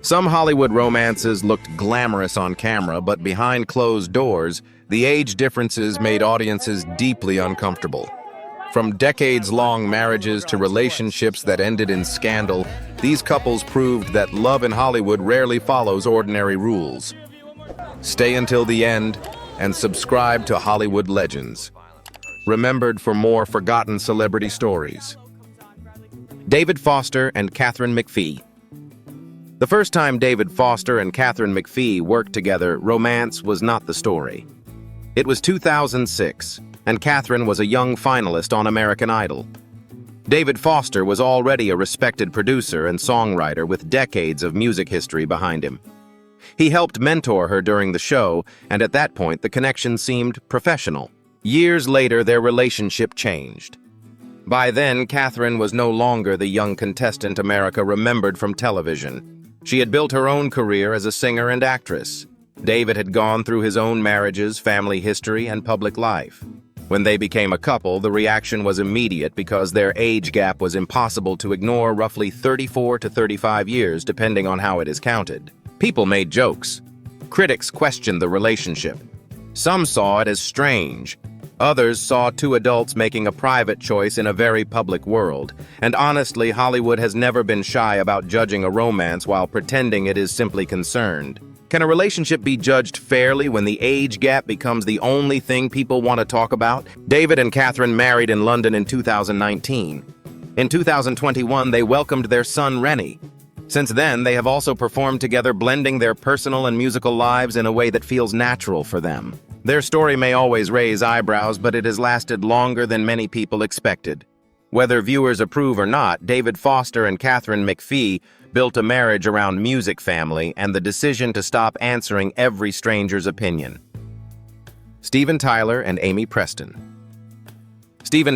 Some Hollywood romances looked glamorous on camera, but behind closed doors, the age differences made audiences deeply uncomfortable. From decades-long marriages to relationships that ended in scandal, these couples proved that love in Hollywood rarely follows ordinary rules. Stay until the end and subscribe to Hollywood Legends, remembered for more forgotten celebrity stories. David Foster and Katharine McPhee. The first time David Foster and Katharine McPhee worked together, romance was not the story. It was 2006, and Katharine was a young finalist on American Idol. David Foster was already a respected producer and songwriter with decades of music history behind him. He helped mentor her during the show, and at that point the connection seemed professional. Years later, their relationship changed. By then, Katharine was no longer the young contestant America remembered from television. She had built her own career as a singer and actress. David had gone through his own marriages, family history, and public life. When they became a couple, the reaction was immediate because their age gap was impossible to ignore, roughly 34 to 35 years, depending on how it is counted. People made jokes. Critics questioned the relationship. Some saw it as strange. Others saw two adults making a private choice in a very public world. And honestly, Hollywood has never been shy about judging a romance while pretending it is simply concerned. Can a relationship be judged fairly when the age gap becomes the only thing people want to talk about? David and Katharine married in London in 2019. In 2021, they welcomed their son, Rennie. Since then, they have also performed together, blending their personal and musical lives in a way that feels natural for them. Their story may always raise eyebrows, but it has lasted longer than many people expected. Whether viewers approve or not, David Foster and Katharine McPhee built a marriage around music, family, and the decision to stop answering every stranger's opinion. Tyler and Aimee Preston.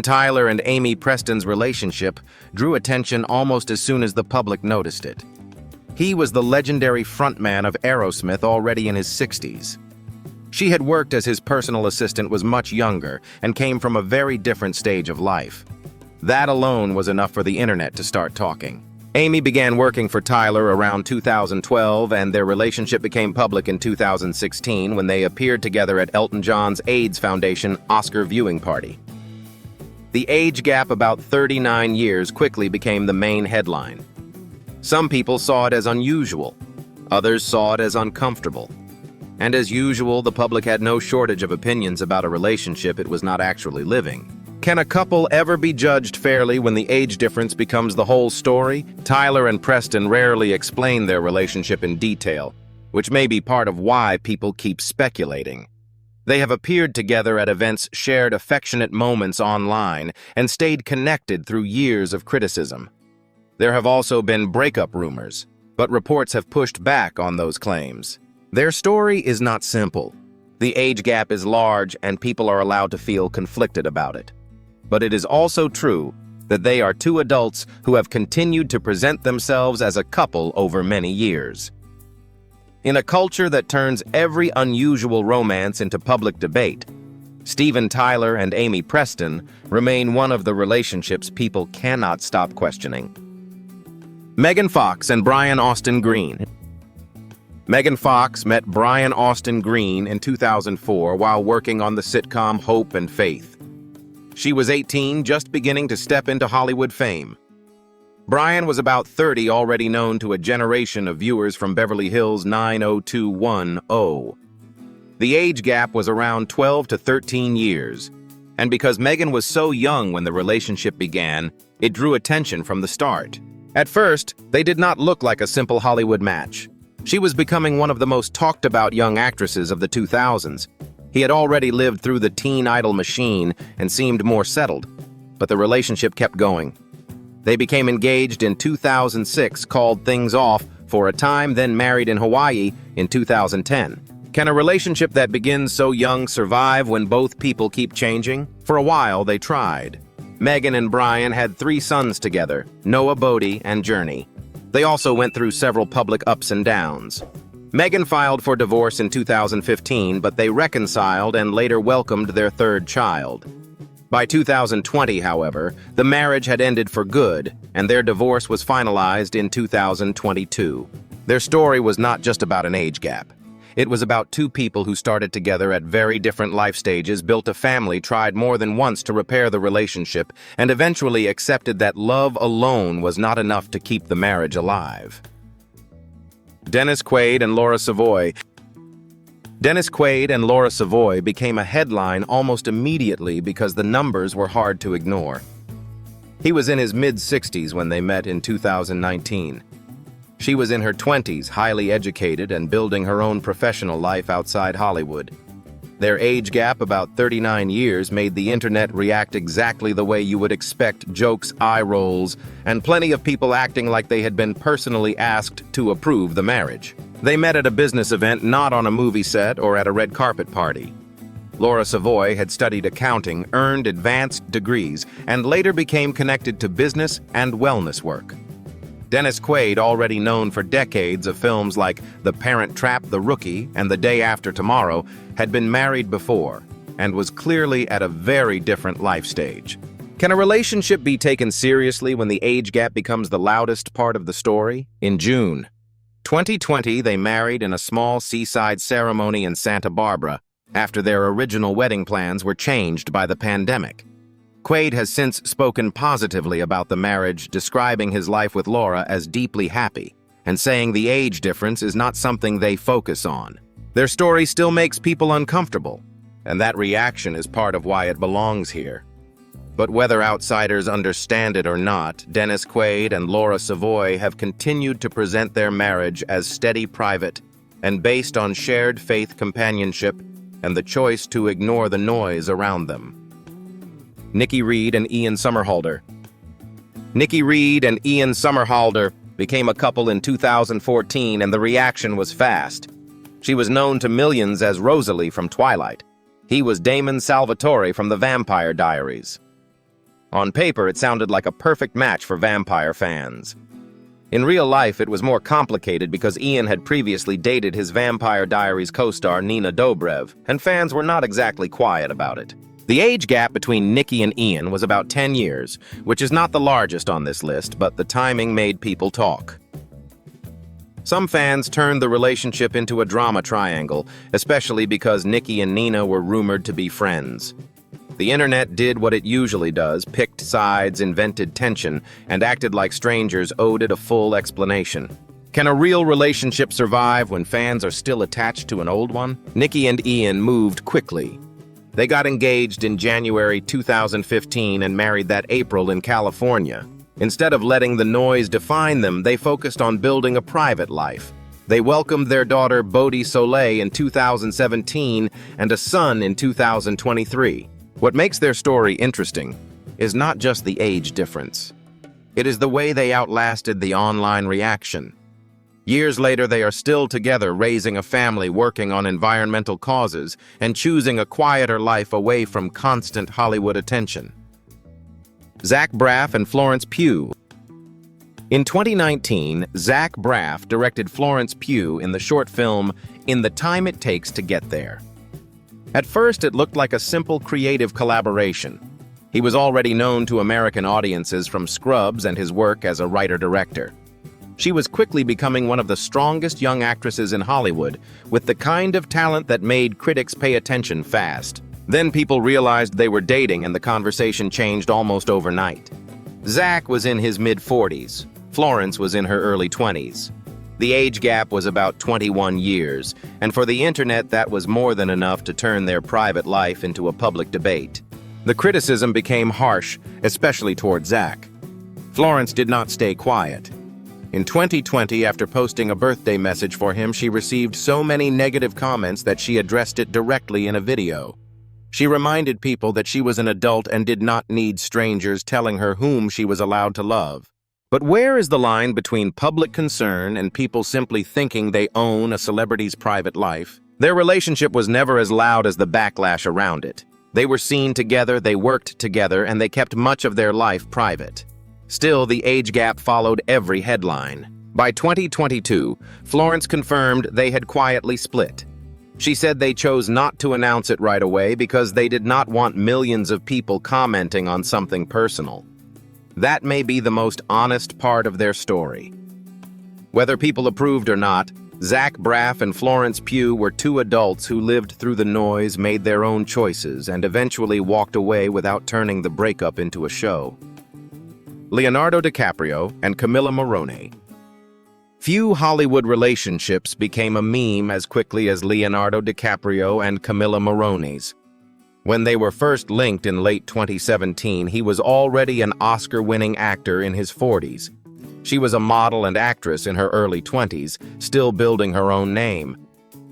Tyler and Aimee Preston's relationship drew attention almost as soon as the public noticed it. He was the legendary frontman of Aerosmith, already in his 60s. She had worked as his personal assistant, was much younger, and came from a very different stage of life. That alone was enough for the internet to start talking. Aimee began working for Tyler around 2012, and their relationship became public in 2016 when they appeared together at Elton John's AIDS Foundation Oscar viewing party. The age gap, about 39 years, quickly became the main headline. Some people saw it as unusual. Others saw it as uncomfortable. And as usual, the public had no shortage of opinions about a relationship it was not actually living. Can a couple ever be judged fairly when the age difference becomes the whole story? Tyler and Preston rarely explain their relationship in detail, which may be part of why people keep speculating. They have appeared together at events, shared affectionate moments online, and stayed connected through years of criticism. There have also been breakup rumors, but reports have pushed back on those claims. Their story is not simple. The age gap is large, and people are allowed to feel conflicted about it. But it is also true that they are two adults who have continued to present themselves as a couple over many years. In a culture that turns every unusual romance into public debate, Tyler and Aimee Preston remain one of the relationships people cannot stop questioning. Megan Fox and Brian Austin Green. Megan Fox met Brian Austin Green in 2004 while working on the sitcom Hope and Faith. She was 18, just beginning to step into Hollywood fame. Brian was about 30, already known to a generation of viewers from Beverly Hills 90210. The age gap was around 12 to 13 years, and because Megan was so young when the relationship began, it drew attention from the start. At first, they did not look like a simple Hollywood match. She was becoming one of the most talked-about young actresses of the 2000s. He had already lived through the teen idol machine and seemed more settled, but the relationship kept going. They became engaged in 2006, called things off for a time, then married in Hawaii in 2010. Can a relationship that begins so young survive when both people keep changing? For a while, they tried. Megan and Brian had 3 sons together, Noah, Bodhi, and Journey. They also went through several public ups and downs. Megan filed for divorce in 2015, but they reconciled and later welcomed their 3rd child. By 2020, however, the marriage had ended for good, and their divorce was finalized in 2022. Their story was not just about an age gap. It was about two people who started together at very different life stages, built a family, tried more than once to repair the relationship, and eventually accepted that love alone was not enough to keep the marriage alive. Dennis Quaid and Laura Savoy. Dennis Quaid and Laura Savoy became a headline almost immediately because the numbers were hard to ignore. He was in his mid-60s when they met in 2019. She was in her 20s, highly educated and building her own professional life outside Hollywood. Their age gap, about 39 years, made the internet react exactly the way you would expect: jokes, eye rolls, and plenty of people acting like they had been personally asked to approve the marriage. They met at a business event, not on a movie set or at a red carpet party. Laura Savoy had studied accounting, earned advanced degrees, and later became connected to business and wellness work. Dennis Quaid, already known for decades of films like The Parent Trap, The Rookie, and The Day After Tomorrow, had been married before and was clearly at a very different life stage. Can a relationship be taken seriously when the age gap becomes the loudest part of the story? In June 2020, they married in a small seaside ceremony in Santa Barbara after their original wedding plans were changed by the pandemic. Quaid has since spoken positively about the marriage, describing his life with Laura as deeply happy, and saying the age difference is not something they focus on. Their story still makes people uncomfortable, and that reaction is part of why it belongs here. But whether outsiders understand it or not, Dennis Quaid and Laura Savoy have continued to present their marriage as steady, private, and based on shared faith, companionship, and the choice to ignore the noise around them. Nikki Reed and Ian Somerhalder. Nikki Reed and Ian Somerhalder became a couple in 2014, and the reaction was fast. She was known to millions as Rosalie from Twilight. He was Damon Salvatore from The Vampire Diaries. On paper, it sounded like a perfect match for vampire fans. In real life, it was more complicated because Ian had previously dated his Vampire Diaries co-star Nina Dobrev, and fans were not exactly quiet about it. The age gap between Nikki and Ian was about 10 years, which is not the largest on this list, but the timing made people talk. Some fans turned the relationship into a drama triangle, especially because Nikki and Nina were rumored to be friends. The internet did what it usually does, picked sides, invented tension, and acted like strangers owed it a full explanation. Can a real relationship survive when fans are still attached to an old one? Nikki and Ian moved quickly. They got engaged in January 2015 and married that April in California. Instead of letting the noise define them, they focused on building a private life. They welcomed their daughter Bodhi Soleil in 2017 and a son in 2023. What makes their story interesting is not just the age difference. It is the way they outlasted the online reaction. Years later, they are still together, raising a family, working on environmental causes, and choosing a quieter life away from constant Hollywood attention. Zach Braff and Florence Pugh. In 2019, Zach Braff directed Florence Pugh in the short film In the Time It Takes to Get There. At first, it looked like a simple creative collaboration. He was already known to American audiences from Scrubs and his work as a writer-director. She was quickly becoming one of the strongest young actresses in Hollywood, with the kind of talent that made critics pay attention fast. Then people realized they were dating, and the conversation changed almost overnight. Zach was in his mid-40s. Florence was in her early 20s. The age gap was about 21 years, and for the internet that was more than enough to turn their private life into a public debate. The criticism became harsh, especially toward Zach. Florence did not stay quiet. In 2020, after posting a birthday message for him, she received so many negative comments that she addressed it directly in a video. She reminded people that she was an adult and did not need strangers telling her whom she was allowed to love. But where is the line between public concern and people simply thinking they own a celebrity's private life? Their relationship was never as loud as the backlash around it. They were seen together, they worked together, and they kept much of their life private. Still, the age gap followed every headline. By 2022, Florence confirmed they had quietly split. She said they chose not to announce it right away because they did not want millions of people commenting on something personal. That may be the most honest part of their story. Whether people approved or not, Zach Braff and Florence Pugh were two adults who lived through the noise, made their own choices, and eventually walked away without turning the breakup into a show. Leonardo DiCaprio and Camila Morrone. Few Hollywood relationships became a meme as quickly as Leonardo DiCaprio and Camila Morrone's. When they were first linked in late 2017, he was already an Oscar-winning actor in his 40s. She was a model and actress in her early 20s, still building her own name.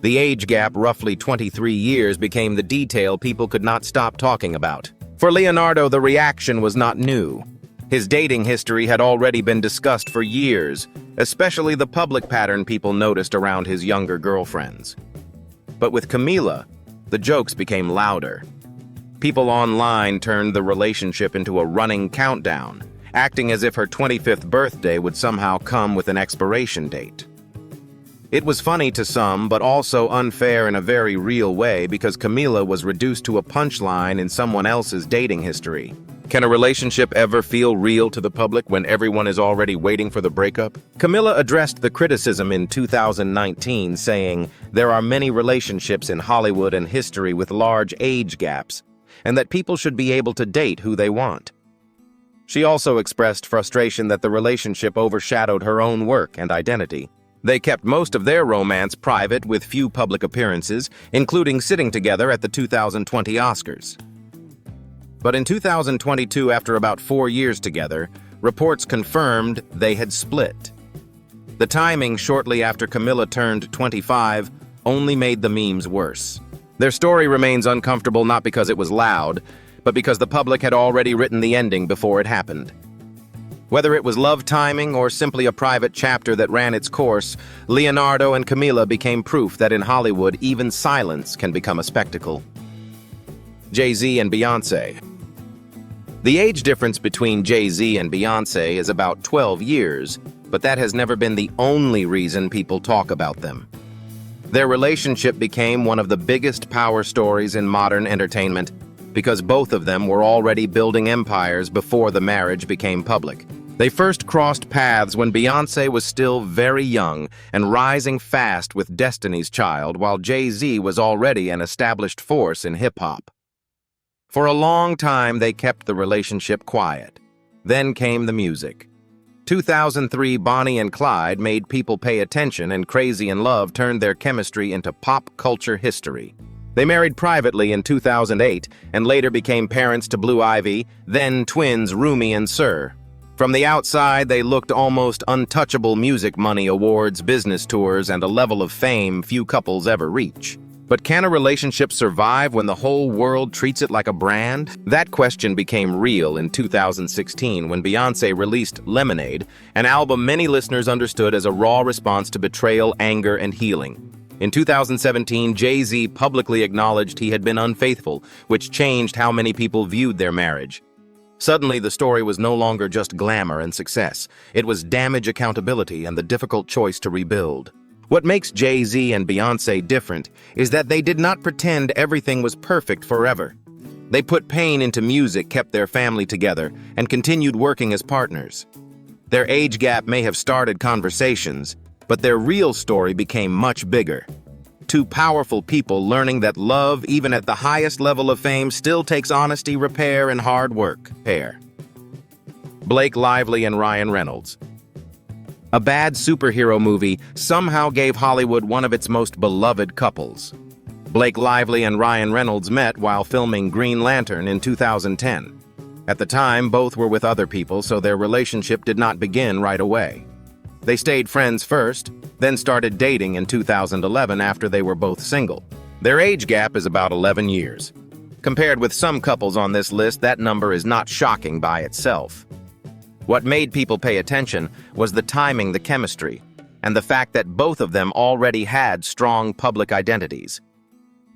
The age gap, roughly 23 years, became the detail people could not stop talking about. For Leonardo, the reaction was not new. His dating history had already been discussed for years, especially the public pattern people noticed around his younger girlfriends. But with Camila, the jokes became louder. People online turned the relationship into a running countdown, acting as if her 25th birthday would somehow come with an expiration date. It was funny to some, but also unfair in a very real way because Camila was reduced to a punchline in someone else's dating history. Can a relationship ever feel real to the public when everyone is already waiting for the breakup? Camila addressed the criticism in 2019, saying, "There are many relationships in Hollywood and history with large age gaps, and that people should be able to date who they want." She also expressed frustration that the relationship overshadowed her own work and identity. They kept most of their romance private with few public appearances, including sitting together at the 2020 Oscars. But in 2022, after about 4 years together, reports confirmed they had split. The timing shortly after Camila turned 25 only made the memes worse. Their story remains uncomfortable not because it was loud, but because the public had already written the ending before it happened. Whether it was love timing or simply a private chapter that ran its course, Leonardo and Camila became proof that in Hollywood, even silence can become a spectacle. Jay-Z and Beyoncé. The age difference between Jay-Z and Beyoncé is about 12 years, but that has never been the only reason people talk about them. Their relationship became one of the biggest power stories in modern entertainment because both of them were already building empires before the marriage became public. They first crossed paths when Beyoncé was still very young and rising fast with Destiny's Child, while Jay-Z was already an established force in hip-hop. For a long time, they kept the relationship quiet. Then came the music. 2003 Bonnie and Clyde made people pay attention, and Crazy in Love turned their chemistry into pop culture history. They married privately in 2008 and later became parents to Blue Ivy, then twins Rumi and Sir. From the outside, they looked almost untouchable: music money, awards, business tours, and a level of fame few couples ever reach. But can a relationship survive when the whole world treats it like a brand? That question became real in 2016 when Beyoncé released Lemonade, an album many listeners understood as a raw response to betrayal, anger, and healing. In 2017, Jay-Z publicly acknowledged he had been unfaithful, which changed how many people viewed their marriage. Suddenly, the story was no longer just glamour and success. It was damage, accountability, and the difficult choice to rebuild. What makes Jay-Z and Beyoncé different is that they did not pretend everything was perfect forever. They put pain into music, kept their family together, and continued working as partners. Their age gap may have started conversations, but their real story became much bigger. Two powerful people learning that love, even at the highest level of fame, still takes honesty, repair, and hard work. Pair. Blake Lively and Ryan Reynolds. A bad superhero movie somehow gave Hollywood one of its most beloved couples. Blake Lively and Ryan Reynolds met while filming Green Lantern in 2010. At the time, both were with other people, so their relationship did not begin right away. They stayed friends first, then started dating in 2011 after they were both single. Their age gap is about 11 years. Compared with some couples on this list, that number is not shocking by itself. What made people pay attention was the timing, the chemistry, and the fact that both of them already had strong public identities.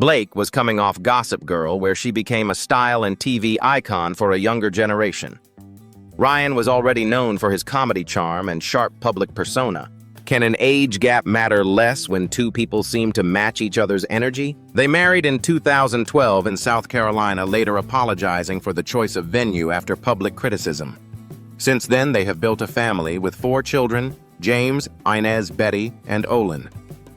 Blake was coming off Gossip Girl, where she became a style and TV icon for a younger generation. Ryan was already known for his comedy charm and sharp public persona. Can an age gap matter less when two people seem to match each other's energy? They married in 2012 in South Carolina, later apologizing for the choice of venue after public criticism. Since then, they have built a family with 4 children James, Inez, Betty, and Olin.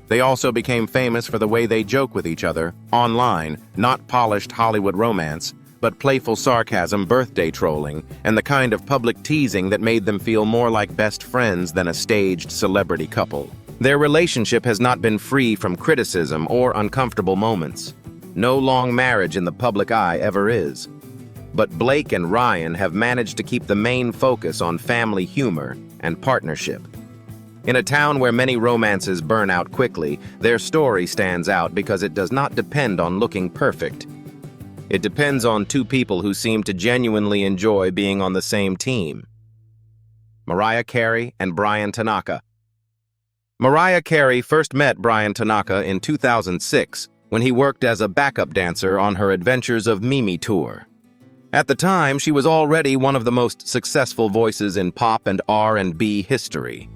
They also became famous for the way they joke with each other, online, not polished Hollywood romance, but playful sarcasm, birthday trolling, and the kind of public teasing that made them feel more like best friends than a staged celebrity couple. Their relationship has not been free from criticism or uncomfortable moments. No long marriage in the public eye ever is. But Blake and Ryan have managed to keep the main focus on family humor and partnership. In a town where many romances burn out quickly, their story stands out because it does not depend on looking perfect. It depends on two people who seem to genuinely enjoy being on the same team. Mariah Carey and Brian Tanaka. Mariah Carey first met Brian Tanaka in 2006 when he worked as a backup dancer on her Adventures of Mimi tour. At the time, she was already one of the most successful voices in pop and R&B history.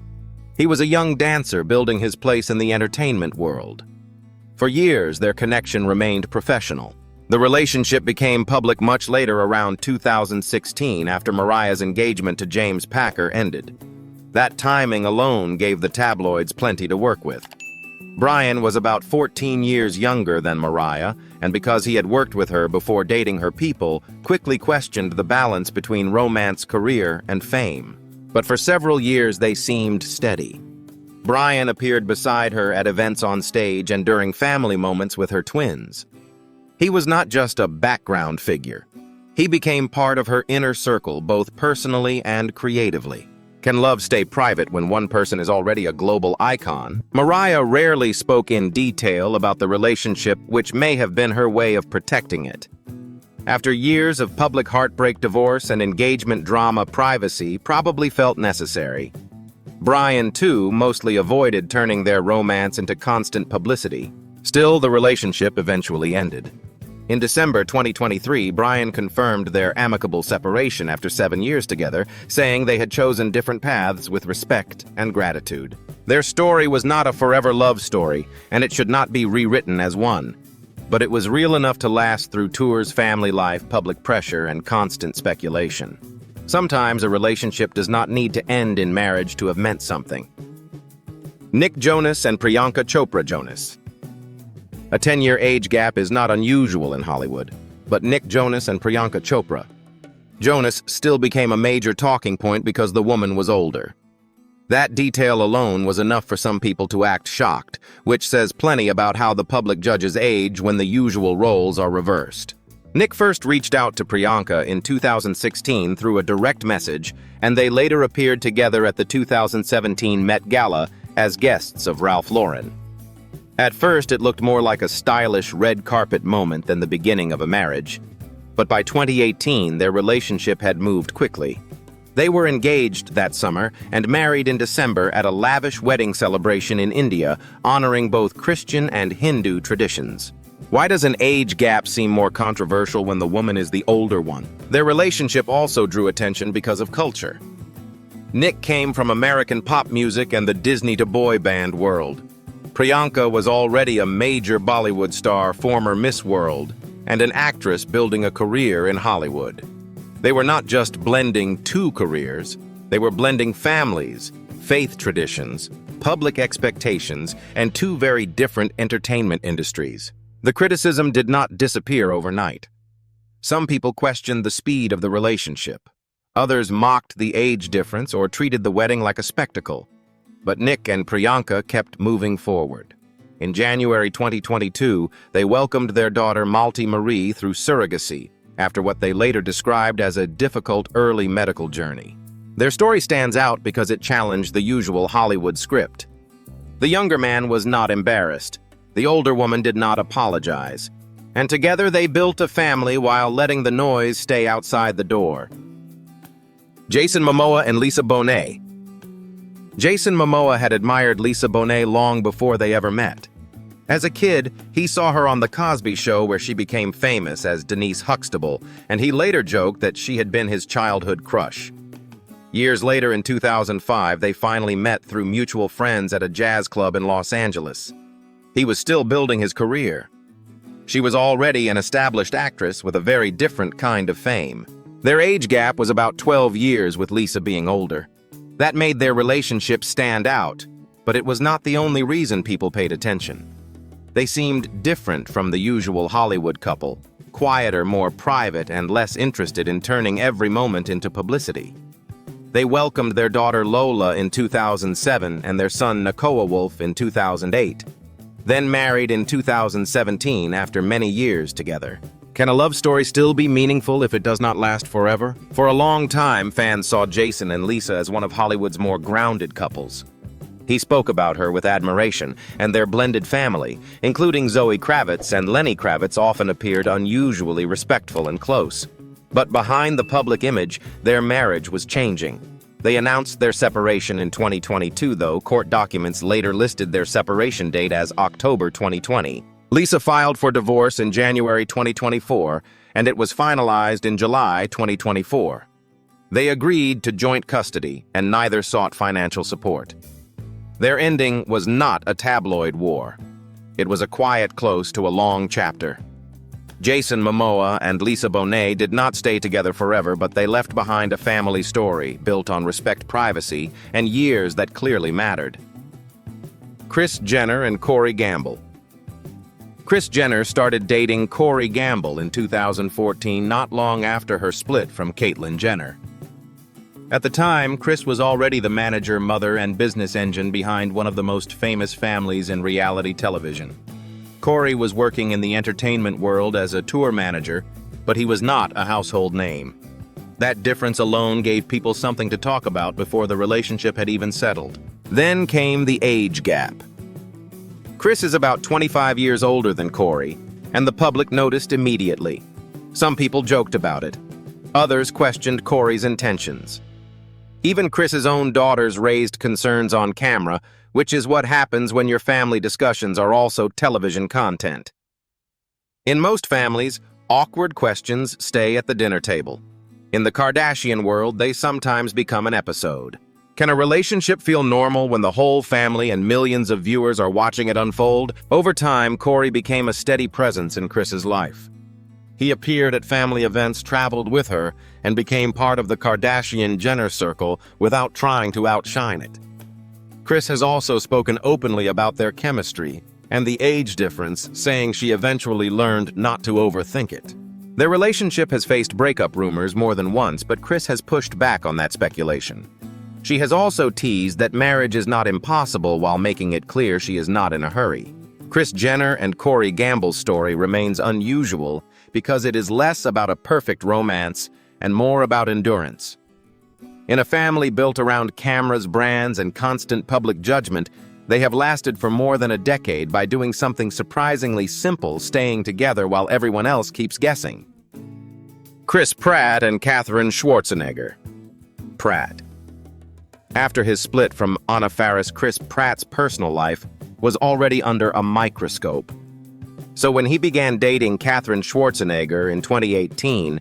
He was a young dancer building his place in the entertainment world. For years, their connection remained professional. The relationship became public much later, around 2016, after Mariah's engagement to James Packer ended. That timing alone gave the tabloids plenty to work with. Brian was about 14 years younger than Mariah, and because he had worked with her before dating her people, quickly questioned the balance between romance, career, and fame. But for several years they seemed steady. Brian appeared beside her at events on stage and during family moments with her twins. He was not just a background figure. He became part of her inner circle, both personally and creatively. Can love stay private when one person is already a global icon? Mariah rarely spoke in detail about the relationship, which may have been her way of protecting it. After years of public heartbreak, divorce, and engagement drama, privacy probably felt necessary. Brian, too, mostly avoided turning their romance into constant publicity. Still, the relationship eventually ended. In December 2023, Brian confirmed their amicable separation after 7 years together, saying they had chosen different paths with respect and gratitude. Their story was not a forever love story, and it should not be rewritten as one. But it was real enough to last through tours, family life, public pressure, and constant speculation. Sometimes a relationship does not need to end in marriage to have meant something. Nick Jonas and Priyanka Chopra Jonas. A 10-year age gap is not unusual in Hollywood, but Nick Jonas and Priyanka Chopra. Jonas still became a major talking point because the woman was older. That detail alone was enough for some people to act shocked, which says plenty about how the public judges age when the usual roles are reversed. Nick first reached out to Priyanka in 2016 through a direct message, and they later appeared together at the 2017 Met Gala as guests of Ralph Lauren. At first, it looked more like a stylish red carpet moment than the beginning of a marriage. But by 2018, their relationship had moved quickly. They were engaged that summer and married in December at a lavish wedding celebration in India, honoring both Christian and Hindu traditions. Why does an age gap seem more controversial when the woman is the older one? Their relationship also drew attention because of culture. Nick came from American pop music and the Disney to boy band world. Priyanka was already a major Bollywood star, former Miss World, and an actress building a career in Hollywood. They were not just blending two careers, they were blending families, faith traditions, public expectations, and two very different entertainment industries. The criticism did not disappear overnight. Some people questioned the speed of the relationship. Others mocked the age difference or treated the wedding like a spectacle. But Nick and Priyanka kept moving forward. In January 2022, they welcomed their daughter Malti Marie through surrogacy, after what they later described as a difficult early medical journey. Their story stands out because it challenged the usual Hollywood script. The younger man was not embarrassed. The older woman did not apologize. And together they built a family while letting the noise stay outside the door. Jason Momoa and Lisa Bonet. Jason Momoa had admired Lisa Bonet long before they ever met. As a kid, he saw her on The Cosby Show where she became famous as Denise Huxtable, and he later joked that she had been his childhood crush. Years later, in 2005, they finally met through mutual friends at a jazz club in Los Angeles. He was still building his career. She was already an established actress with a very different kind of fame. Their age gap was about 12 years, with Lisa being older. That made their relationship stand out, but it was not the only reason people paid attention. They seemed different from the usual Hollywood couple, quieter, more private, and less interested in turning every moment into publicity. They welcomed their daughter Lola in 2007 and their son Nakoa Wolf in 2008, then married in 2017 after many years together. Can a love story still be meaningful if it does not last forever? For a long time, fans saw Jason and Lisa as one of Hollywood's more grounded couples. He spoke about her with admiration, and their blended family, including Zoe Kravitz and Lenny Kravitz, often appeared unusually respectful and close. But behind the public image, their marriage was changing. They announced their separation in 2022, though court documents later listed their separation date as October 2020. Lisa filed for divorce in January 2024, and it was finalized in July 2024. They agreed to joint custody, and neither sought financial support. Their ending was not a tabloid war. It was a quiet close to a long chapter. Jason Momoa and Lisa Bonet did not stay together forever, but they left behind a family story built on respect, privacy, and years that clearly mattered. Kris Jenner and Corey Gamble. Kris Jenner started dating Corey Gamble in 2014, not long after her split from Caitlyn Jenner. At the time, Kris was already the manager, mother, and business engine behind one of the most famous families in reality television. Corey was working in the entertainment world as a tour manager, but he was not a household name. That difference alone gave people something to talk about before the relationship had even settled. Then came the age gap. Kris is about 25 years older than Corey, and the public noticed immediately. Some people joked about it. Others questioned Corey's intentions. Even Kris's own daughters raised concerns on camera, which is what happens when your family discussions are also television content. In most families, awkward questions stay at the dinner table. In the Kardashian world, they sometimes become an episode. Can a relationship feel normal when the whole family and millions of viewers are watching it unfold? Over time, Corey became a steady presence in Kris's life. He appeared at family events, traveled with her, and became part of the Kardashian-Jenner circle without trying to outshine it. Kris has also spoken openly about their chemistry and the age difference, saying she eventually learned not to overthink it. Their relationship has faced breakup rumors more than once, but Kris has pushed back on that speculation. She has also teased that marriage is not impossible while making it clear she is not in a hurry. Kris Jenner and Corey Gamble's story remains unusual because it is less about a perfect romance and more about endurance. In a family built around cameras, brands, and constant public judgment, they have lasted for more than a decade by doing something surprisingly simple, staying together while everyone else keeps guessing. Chris Pratt and Katharine Schwarzenegger. Pratt. After his split from Anna Faris, Chris Pratt's personal life was already under a microscope. So when he began dating Katharine Schwarzenegger in 2018,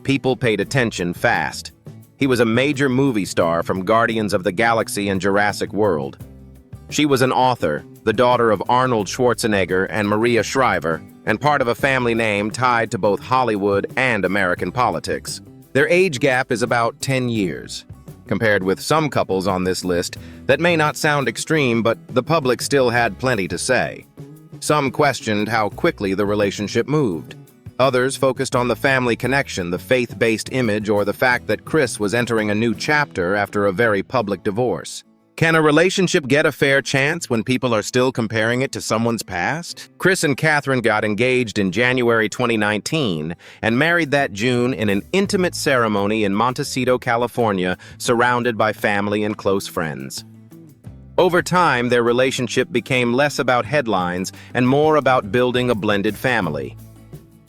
people paid attention fast. He was a major movie star from Guardians of the Galaxy and Jurassic World. She was an author, the daughter of Arnold Schwarzenegger and Maria Shriver, and part of a family name tied to both Hollywood and American politics. Their age gap is about 10 years. Compared with some couples on this list, that may not sound extreme, but the public still had plenty to say. Some questioned how quickly the relationship moved. Others focused on the family connection, the faith-based image, or the fact that Kris was entering a new chapter after a very public divorce. Can a relationship get a fair chance when people are still comparing it to someone's past? Kris and Katharine got engaged in January 2019 and married that June in an intimate ceremony in Montecito, California, surrounded by family and close friends. Over time, their relationship became less about headlines and more about building a blended family.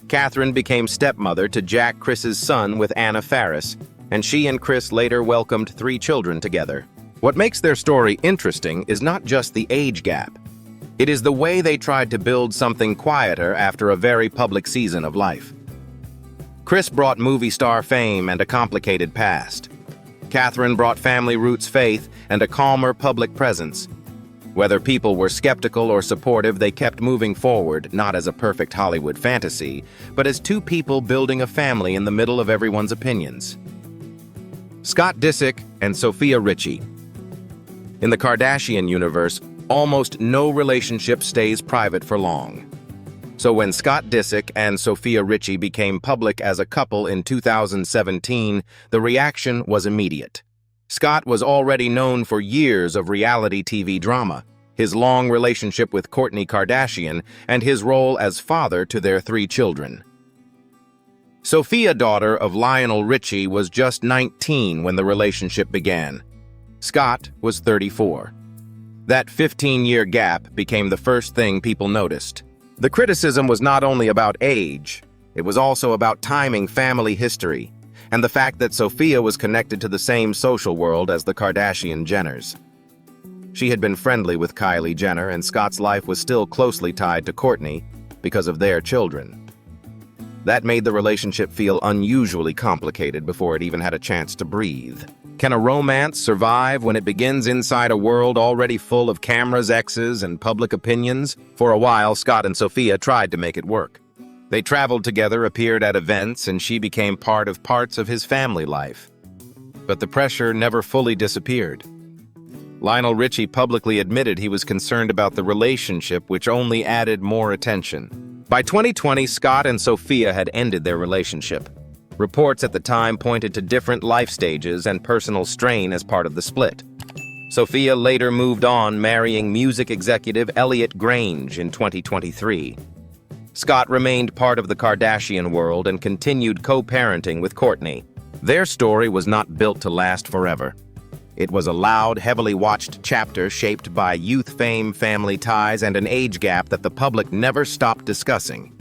Katharine became stepmother to Jack, Kris's son, with Anna Faris, and she and Kris later welcomed 3 children together. What makes their story interesting is not just the age gap. It is the way they tried to build something quieter after a very public season of life. Kris brought movie star fame and a complicated past. Katharine brought family roots, faith, and a calmer public presence. Whether people were skeptical or supportive, they kept moving forward, not as a perfect Hollywood fantasy, but as 2 people building a family in the middle of everyone's opinions. Scott Disick and Sofia Richie. In the Kardashian universe, almost no relationship stays private for long. So when Scott Disick and Sofia Richie became public as a couple in 2017, the reaction was immediate. Scott was already known for years of reality TV drama, his long relationship with Kourtney Kardashian, and his role as father to their 3 children. Sofia, daughter of Lionel Richie, was just 19 when the relationship began. Scott was 34. That 15-year gap became the first thing people noticed. The criticism was not only about age, it was also about timing, family history, and the fact that Sofia was connected to the same social world as the Kardashian Jenners. She had been friendly with Kylie Jenner, and Scott's life was still closely tied to Kourtney because of their children. That made the relationship feel unusually complicated before it even had a chance to breathe. Can a romance survive when it begins inside a world already full of cameras, exes, and public opinions? For a while, Scott and Sofia tried to make it work. They traveled together, appeared at events, and she became parts of his family life. But the pressure never fully disappeared. Lionel Richie publicly admitted he was concerned about the relationship, which only added more attention. By 2020, Scott and Sofia had ended their relationship. Reports at the time pointed to different life stages and personal strain as part of the split. Sofia later moved on, marrying music executive Elliot Grange in 2023. Scott remained part of the Kardashian world and continued co-parenting with Kourtney. Their story was not built to last forever. It was a loud, heavily watched chapter shaped by youth fame, family ties, and an age gap that the public never stopped discussing.